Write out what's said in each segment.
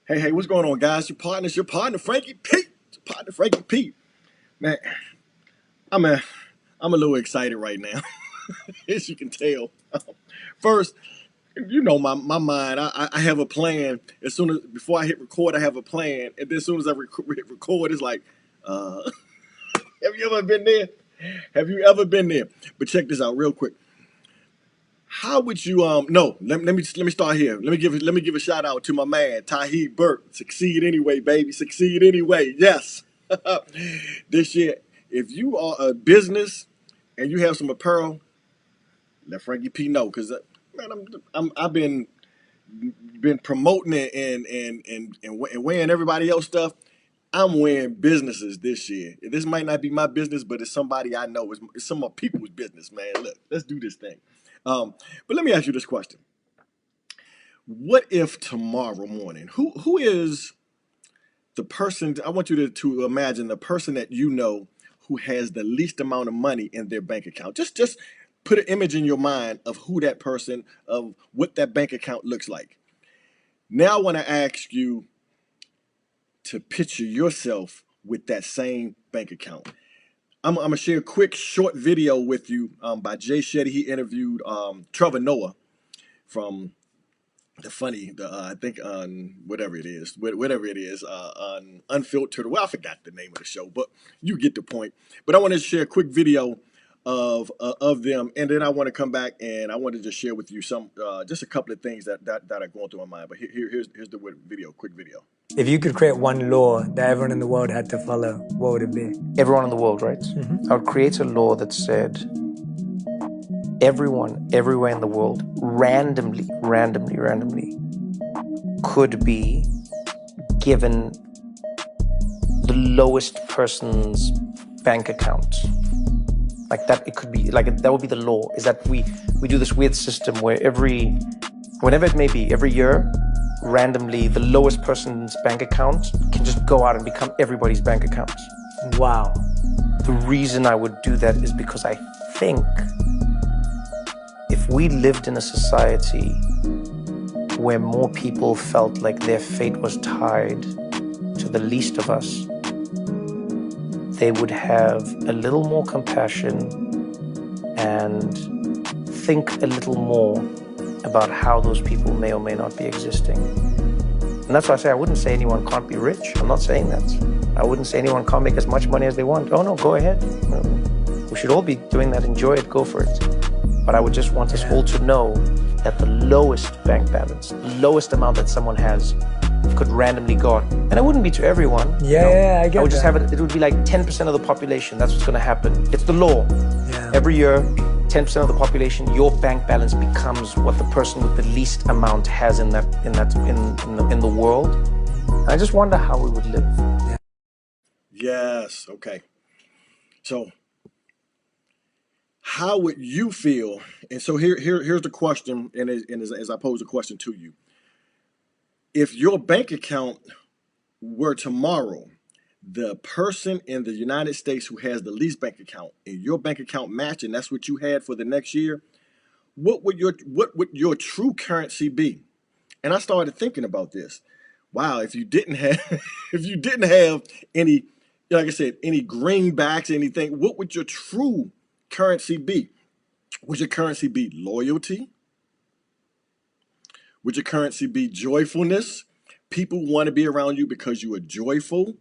Hey, what's going on, guys? Your partner, Frankie Pete. Your partner, Frankie Pete. Man, I'm a, I'm a little excited right now, as you can tell. First, you know my mind. I have a plan. As soon as before I hit record, I have a plan, and then as soon as I hit record, it's like, uh, have you ever been there? Have you ever been there? But check this out real quick. How would you no, let me start here. Let me give a shout out to my man, Tahid Burke. Succeed anyway, baby. Succeed anyway. Yes. This year, if you are a business and you have some apparel, let Frankie P know. Cause man, I've been promoting it and wearing everybody else stuff. I'm wearing businesses this year. This might not be my business, but it's somebody I know. It's some of people's business, man. Look, let's do this thing. But let me ask you this question: what if tomorrow morning, who is the person? I want you to imagine the person that you know who has the least amount of money in their bank account. Just put an image in your mind of who that person, of what that bank account looks like. Now I want to ask you to picture yourself with that same bank account. I'm gonna share a quick short video with you by Jay Shetty. He interviewed Trevor Noah from I think on whatever it is, on Unfiltered. Well, I forgot the name of the show, but you get the point. But I want to share a quick video of them, and then I want to come back and I want to just share with you some just a couple of things that are going through my mind. But here's the video, quick video. If you could create one law that everyone in the world had to follow, what would it be? Everyone in the world, right? I would create a law that said everyone, everywhere in the world, randomly, could be given the lowest person's bank account. Like that, it could be, like that would be the law, is that we do this weird system where whenever it may be, every year, randomly, the lowest person's bank account can just go out and become everybody's bank account. Wow. The reason I would do that is because I think if we lived in a society where more people felt like their fate was tied to the least of us, they would have a little more compassion and think a little more about how those people may or may not be existing. And that's why I say I wouldn't say anyone can't be rich. I'm not saying that. I wouldn't say anyone can't make as much money as they want. Oh no, go ahead. We should all be doing that. Enjoy it, go for it. But I would just want us all to know that the lowest bank balance, the lowest amount that someone has, could randomly go out. And it wouldn't be to everyone. Yeah, I get I would just that. have it would be like 10% of the population. That's what's gonna happen. It's the law. Yeah. Every year, 10% of the population, your bank balance becomes what the person with the least amount has in the world. And I just wonder how we would live. Yeah. Yes. Okay. So, how would you feel? And so here's the question, and as I pose the question to you, if your bank account were tomorrow the person in the United States who has the least bank account, and your bank account match, and that's what you had for the next year, what would your true currency be? And I started thinking about this. Wow, if you didn't have if you didn't have any, like I said, any greenbacks, anything, what would your true currency be? Would your currency be loyalty? Would your currency be joyfulness? People want to be around you because you are joyful.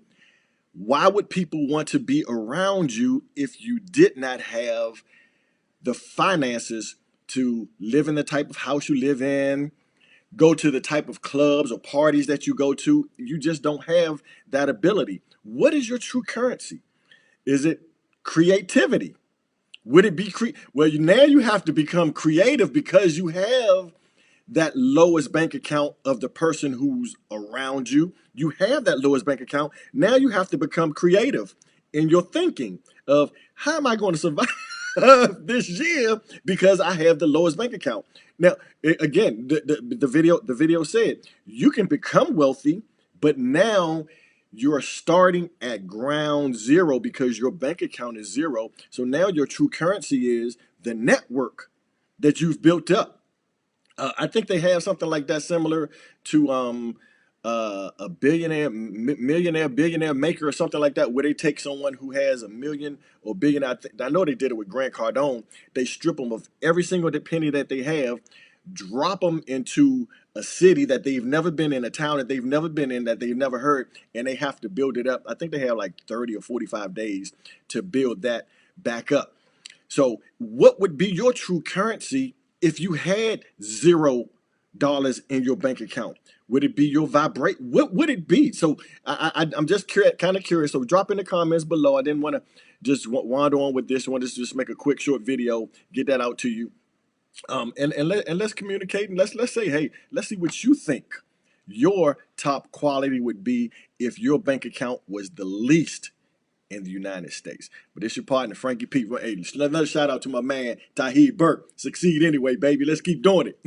Why would people want to be around you if you did not have the finances to live in the type of house you live in, go to the type of clubs or parties that you go to? You just don't have that ability. What is your true currency? Is it creativity? Would it be well, now you have to become creative because you have that lowest bank account of the person who's around you. You have that lowest bank account. Now you have to become creative in your thinking of, how am I going to survive this year because I have the lowest bank account? Now, again, the video said you can become wealthy, but now you're starting at ground zero because your bank account is zero. So now your true currency is the network that you've built up. I think they have something like that, similar to a millionaire, billionaire maker or something like that, where they take someone who has a million or billion. I know they did it with Grant Cardone. They strip them of every single penny that they have, drop them into a city that they've never been in, a town that they've never been in, that they've never heard, and they have to build it up. I think they have like 30 or 45 days to build that back up. So what would be your true currency if you had $0 in your bank account? Would it be your vibrate? What would it be? So I'm just kind of curious. So drop in the comments below. I didn't want to just wander on with this. I wanted to just make a quick short video, get that out to you. And let's communicate, and let's say, hey, let's see what you think your top quality would be if your bank account was the least in the United States. But it's your partner, Frankie P. Hey, another shout out to my man, Tahid Burke. Succeed anyway, baby. Let's keep doing it.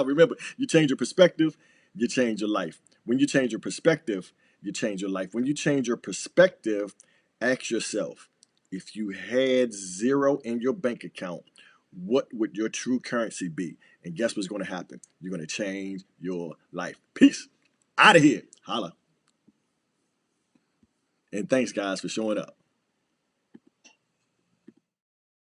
Remember, you change your perspective, you change your life. When you change your perspective, you change your life. When you change your perspective, ask yourself, if you had 0 in your bank account, what would your true currency be? And guess what's going to happen? You're going to change your life. Peace. Out of here. Holla. And thanks, guys, for showing up.